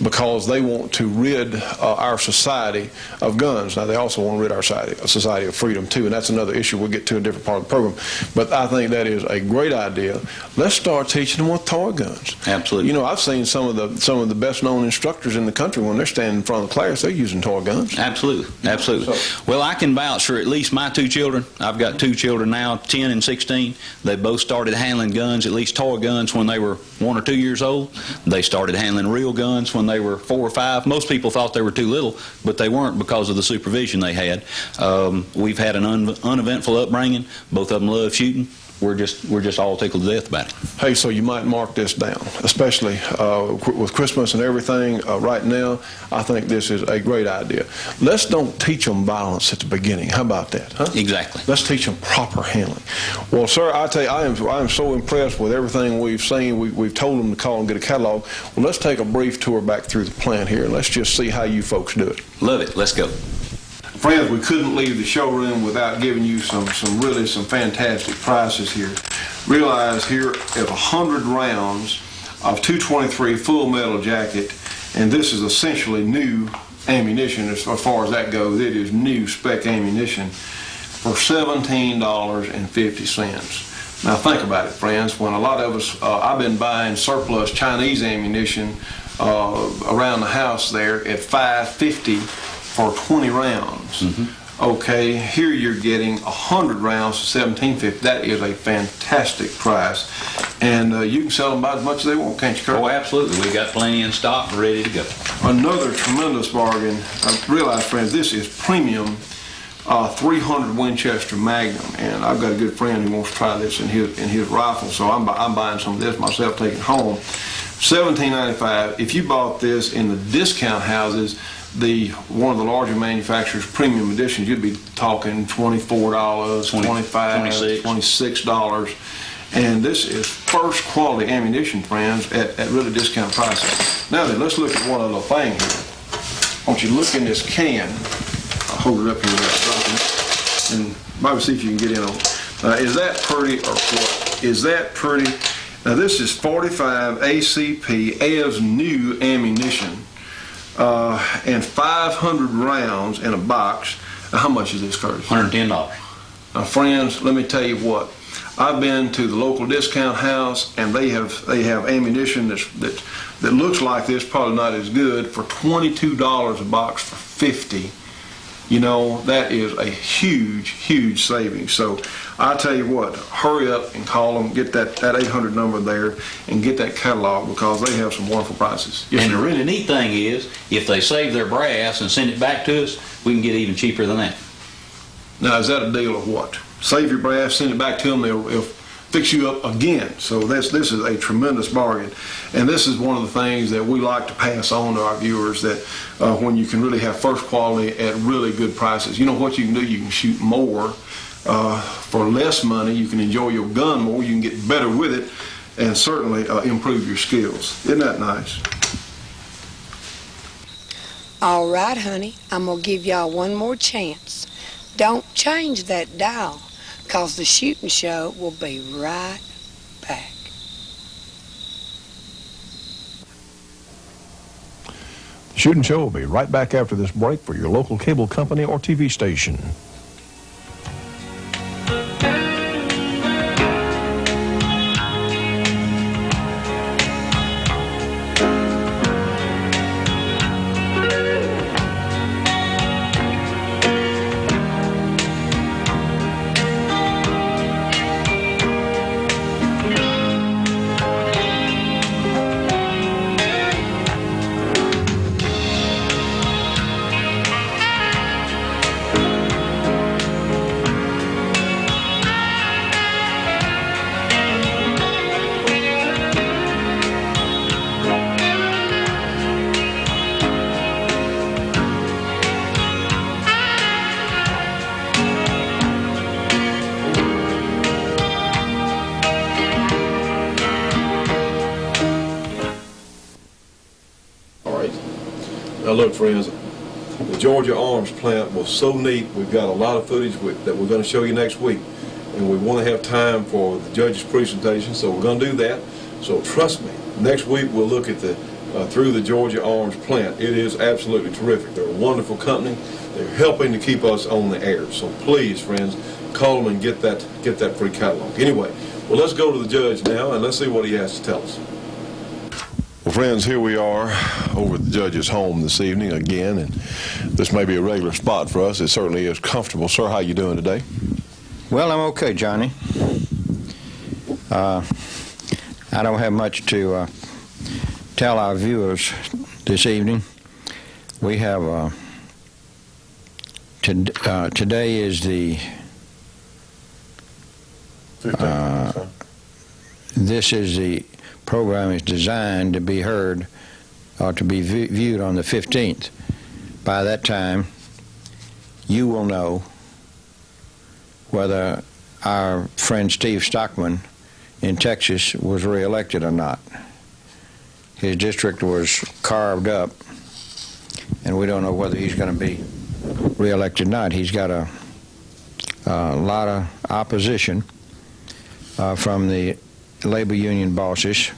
because they want to rid our society of guns. Now, they also want to rid our society of freedom, too, and that's another issue we'll get to in a different part of the program. But I think that is a great idea. Let's start teaching them with toy guns. Absolutely. I've seen some of the best-known instructors in the country, when they're standing in front of the class, they're using toy guns. Absolutely. Well, I can vouch for at least my two children. I've got two children now, 10 and 16. They both started handling guns, at least toy guns, when they were 1 or 2 years old. They started handling real guns when they were 4 or 5. Most people thought they were too little, but they weren't because of the supervision they had. We've had an uneventful upbringing. Both of them love shooting. We're just all tickled to death about it. Hey, so you might mark this down, especially with Christmas and everything right now. I think this is a great idea. Let's don't teach them violence at the beginning. How about that? Huh? Exactly. Let's teach them proper handling. Well, sir, I tell you, I am so impressed with everything we've seen. We've told them to call and get a catalog. Well, let's take a brief tour back through the plant here, and let's just see how you folks do it. Love it. Let's go. Friends, we couldn't leave the showroom without giving you some fantastic prices here. Realize here is 100 rounds of 223 full metal jacket, and this is essentially new ammunition as far as that goes. It is new spec ammunition for $17.50. Now think about it, friends. When a lot of us, I've been buying surplus Chinese ammunition around the house there at $5.50 for 20 rounds. Okay, here you're getting 100 rounds for $17.50. That is a fantastic price. And you can sell them about as much as they want, can't you, Kurt? Oh, absolutely. We got plenty in stock and ready to go. Another tremendous bargain. I realize, friends, this is premium 300 Winchester Magnum, and I've got a good friend who wants to try this in his rifle, so I'm buying some of this myself, taking it home. $17.95. If you bought this in the discount houses, one of the larger manufacturers' premium editions, you'd be talking $24, $25, $26. And this is first quality ammunition, friends, at really discount prices. Now then, let's look at one other thing here. I want you to look in this can. I'll hold it up here and maybe see if you can get in on it. Is that pretty or what? Is that pretty? Now this is 45 ACP as new ammunition and 500 rounds in a box. Now, how much is this, Curtis? $110. Now, friends, let me tell you what. I've been to the local discount house, and they have ammunition that looks like this, probably not as good, for $22 a box for $50. You know, that is a huge, huge savings. So I tell you what, hurry up and call them, get that 800 number there, and get that catalog, because they have some wonderful prices. Yes, and the really neat thing is, if they save their brass and send it back to us, we can get even cheaper than that. Now, is that a deal of what? Save your brass, send it back to them, they'll fix you up again. So this is a tremendous bargain. And this is one of the things that we like to pass on to our viewers, that when you can really have first quality at really good prices. You know what you can do? You can shoot more for less money. You can enjoy your gun more. You can get better with it, and certainly improve your skills. Isn't that nice? All right, honey, I'm going to give y'all one more chance. Don't change that dial, because the shooting show will be right back. The Shootin' Show will be right back after this break for your local cable company or TV station. Now look, friends, the Georgia Arms plant was so neat. We've got a lot of footage that we're going to show you next week, and we want to have time for the judge's presentation, so we're going to do that. So trust me, next week we'll look at the through the Georgia Arms plant. It is absolutely terrific. They're a wonderful company. They're helping to keep us on the air. So please, friends, call them and get that free catalog. Anyway, well, let's go to the judge now and let's see what he has to tell us. Well, friends, here we are over at the judge's home this evening again, and this may be a regular spot for us. It certainly is comfortable. Sir, how you doing today? Well, I'm okay, Johnny. I don't have much to tell our viewers this evening. We have today is the this is the program is designed to be heard or to be viewed on the 15th. By that time, you will know whether our friend Steve Stockman in Texas was reelected or not. His district was carved up, and we don't know whether he's going to be reelected or not. He's got a lot of opposition from the labor union bosses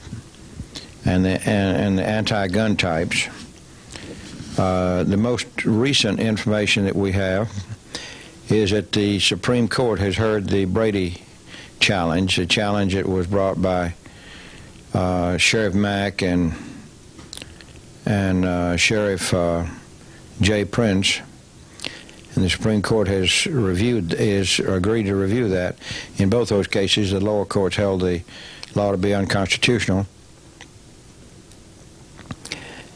and the anti-gun types. The most recent information that we have is that the Supreme Court has heard the Brady challenge, a challenge that was brought by Sheriff Mack and Sheriff Jay Prince, and the Supreme Court has agreed to review that. In both those cases, the lower courts held the law to be unconstitutional.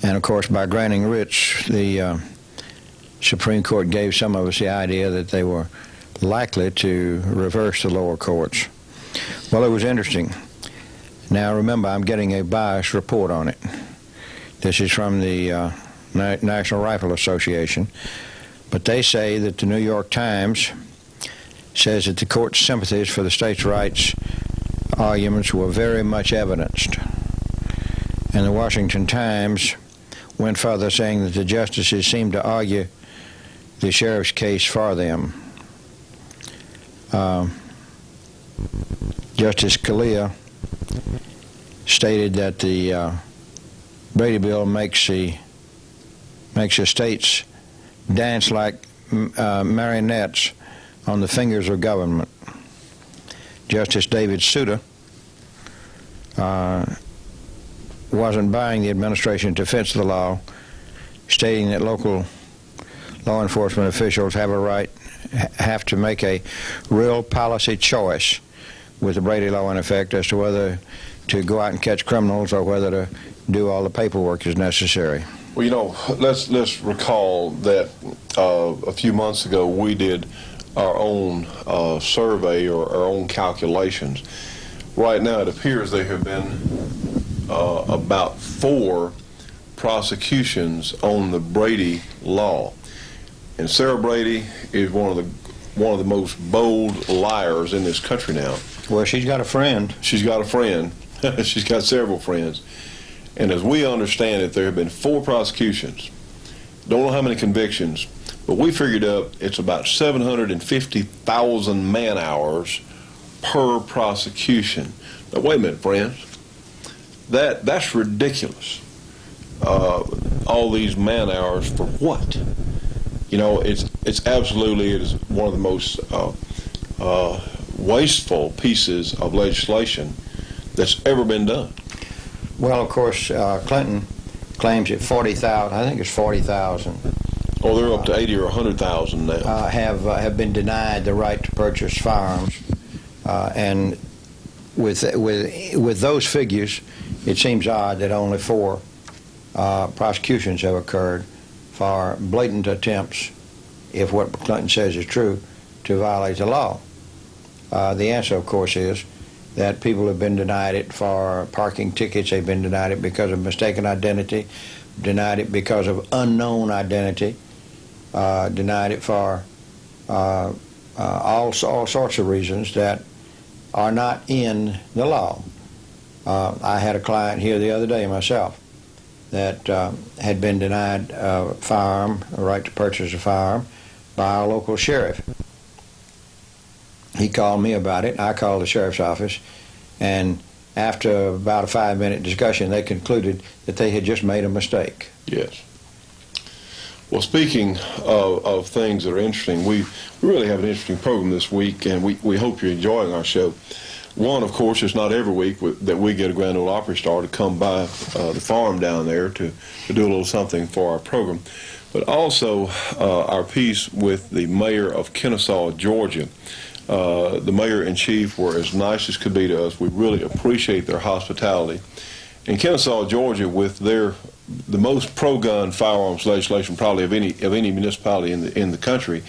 And of course, by granting writs, the Supreme Court gave some of us the idea that they were likely to reverse the lower courts. Well, it was interesting. Now, remember, I'm getting a biased report on it. This is from the National Rifle Association. But they say that the New York Times says that the court's sympathies for the states' rights arguments were very much evidenced. And the Washington Times went further, saying that the justices seemed to argue the sheriff's case for them. Justice Scalia stated that the Brady Bill makes the states dance like marionettes on the fingers of government. Justice David Souter wasn't buying the administration's defense of the law, stating that local law enforcement officials have to make a real policy choice with the Brady law in effect as to whether to go out and catch criminals or whether to do all the paperwork as necessary. Well, you know, let's recall that a few months ago we did our own survey or our own calculations. Right now it appears there have been about 4 prosecutions on the Brady law. And Sarah Brady is one of the most bold liars in this country now. Well, she's got a friend. She's got a friend. She's got several friends. And as we understand it, there have been 4 prosecutions. Don't know how many convictions, but we figured up it's about 750,000 man-hours per prosecution. Now, wait a minute, friends. That's ridiculous. All these man-hours for what? You know, it is one of the most wasteful pieces of legislation that's ever been done. Well, of course, Clinton claims that 40,000, I think it's 40,000. Oh, they're up to 80 or 100,000 now. Have been denied the right to purchase firearms, and with those figures, it seems odd that only 4 prosecutions have occurred for blatant attempts, if what Clinton says is true, to violate the law. The answer, of course, is that people have been denied it for parking tickets. They've been denied it because of mistaken identity, denied it because of unknown identity, denied it for all sorts of reasons that are not in the law. I had a client here the other day myself that had been denied a firearm, a right to purchase a firearm, by our local sheriff. He called me about it. I called the sheriff's office, and after about a 5-minute discussion, they concluded that they had just made a mistake. Yes. Well, speaking of things that are interesting, we really have an interesting program this week, and we hope you're enjoying our show. One, of course, is not every week that we get a Grand Ole Opry star to come by the farm down there to do a little something for our program, but also our piece with the mayor of Kennesaw, Georgia. The mayor-in-chief were as nice as could be to us. We really appreciate their hospitality. In Kennesaw, Georgia, with the most pro-gun firearms legislation probably of any municipality in the country,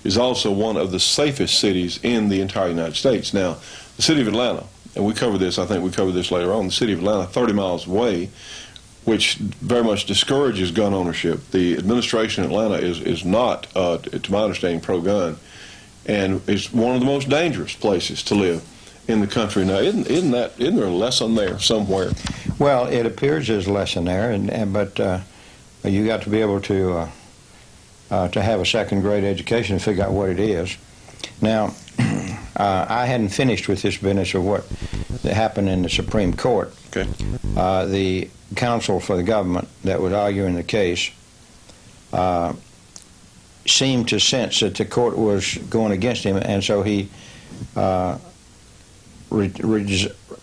is also one of the safest cities in the entire United States. Now, the city of Atlanta, and I think we cover this later on, the city of Atlanta, 30 miles away, which very much discourages gun ownership. The administration in Atlanta is not, to my understanding, pro-gun, and it's one of the most dangerous places to live in the country. Now, isn't there a lesson there somewhere? Well, it appears there's a lesson there, but you got to be able to have a second-grade education to figure out what it is. Now, I hadn't finished with this business of what happened in the Supreme Court. Okay. The counsel for the government that was arguing the case seemed to sense that the court was going against him, and so he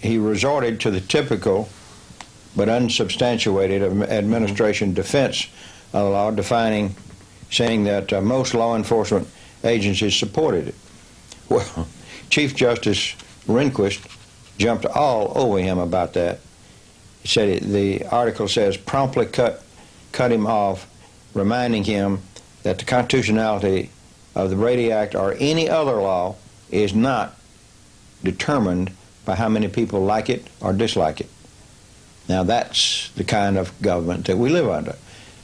resorted to the typical but unsubstantiated administration defense of the law, defining saying that most law enforcement agencies supported it. Well, Chief Justice Rehnquist jumped all over him about that. He said the article says promptly cut him off, reminding him that the constitutionality of the Brady Act or any other law is not determined by how many people like it or dislike it. Now that's the kind of government that we live under.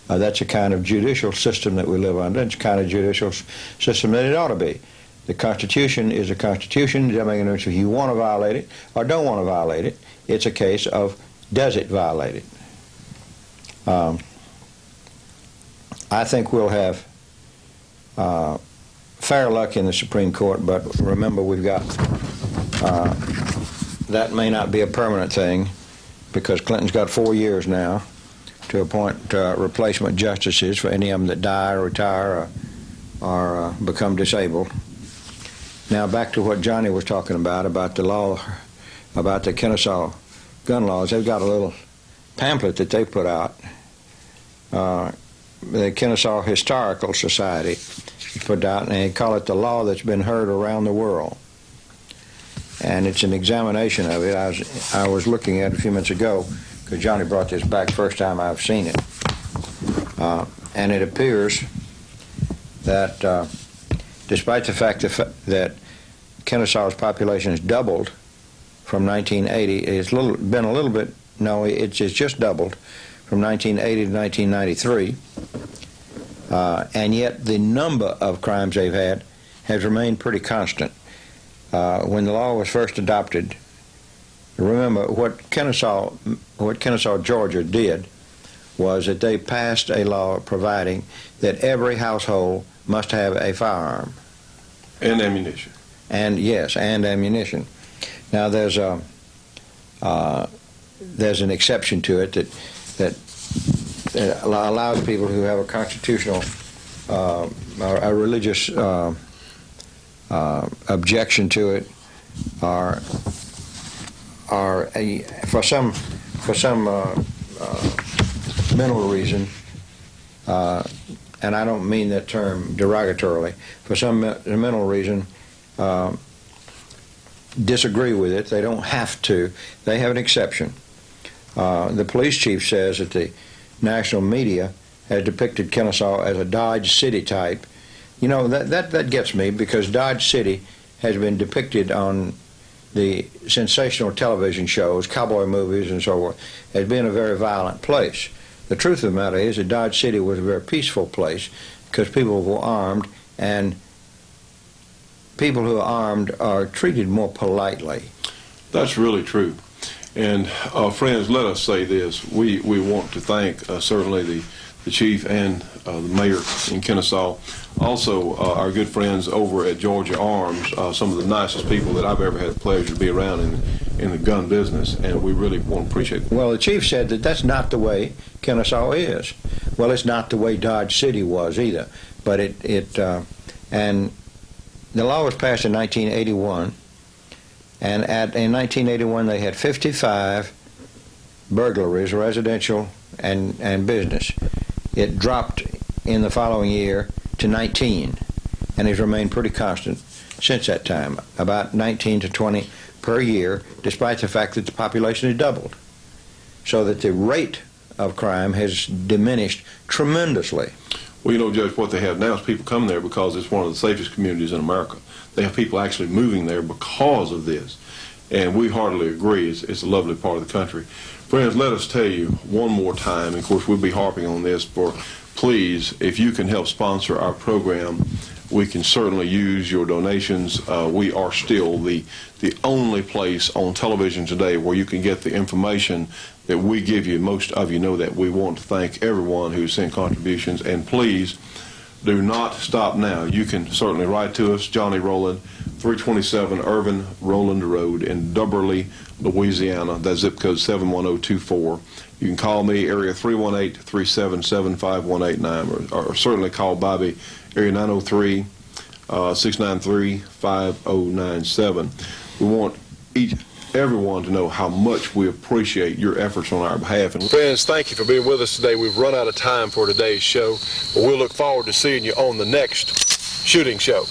That's the kind of judicial system that we live under. It's the kind of judicial system that it ought to be. The Constitution is a Constitution. It doesn't make any difference if you want to violate it or don't want to violate it. It's a case of does it violate it. I think we'll have fair luck in the Supreme Court, but remember we've got, that may not be a permanent thing because Clinton's got 4 years now to appoint replacement justices for any of them that die or retire or become disabled. Now back to what Johnny was talking about the law, about the Kennesaw gun laws. They've got a little pamphlet that they put out. The Kennesaw Historical Society put out, and they call it the law that's been heard around the world. And it's an examination of it. I was looking at it a few minutes ago because Johnny brought this back first time I've seen it. And it appears that despite the fact that Kennesaw's population has doubled from 1980, it's been a little bit, no, it's just doubled from 1980 to 1993, and yet the number of crimes they've had has remained pretty constant. When the law was first adopted, remember what Kennesaw, Georgia did was that they passed a law providing that every household must have a firearm. And ammunition. And yes, and ammunition. Now there's an exception to it that allows people who have a constitutional or a religious objection to it, or for some mental reason, and I don't mean that term derogatorily, for some mental reason disagree with it. They don't have to. They have an exception. The police chief says that the national media has depicted Kennesaw as a Dodge City type. You know, that gets me, because Dodge City has been depicted on the sensational television shows, cowboy movies and so forth, as being a very violent place. The truth of the matter is that Dodge City was a very peaceful place because people were armed, and people who are armed are treated more politely. That's really true. And friends, let us say this. We want to thank certainly the chief and the mayor in Kennesaw. Also, our good friends over at Georgia Arms, some of the nicest people that I've ever had the pleasure to be around in the gun business, and we really want to appreciate it. Well, the chief said that that's not the way Kennesaw is. Well, it's not the way Dodge City was either. But and the law was passed in 1981, and in 1981 they had 55 burglaries, residential and business. It dropped in the following year to 19, and has remained pretty constant since that time, about 19 to 20 per year, despite the fact that the population has doubled. So that the rate of crime has diminished tremendously. Well, you know, Judge, what they have now is people come there because it's one of the safest communities in America. They have people actually moving there because of this, and we heartily agree. It's a lovely part of the country. Friends, let us tell you one more time, and of course we'll be harping on this, please, if you can help sponsor our program, we can certainly use your donations. We are still the only place on television today where you can get the information that we give you. Most of you know that. We want to thank everyone who sent contributions, and please do not stop now. You can certainly write to us, Johnny Rowland, 327 Irvin Rowland Road in Dubberly, Louisiana. That's zip code 71024. You can call me, area 318-377-5189, or certainly call Bobby, area 903-693-5097. We want everyone to know how much we appreciate your efforts on our behalf. And friends, thank you for being with us today. We've run out of time for today's show, but we'll look forward to seeing you on the next shooting show.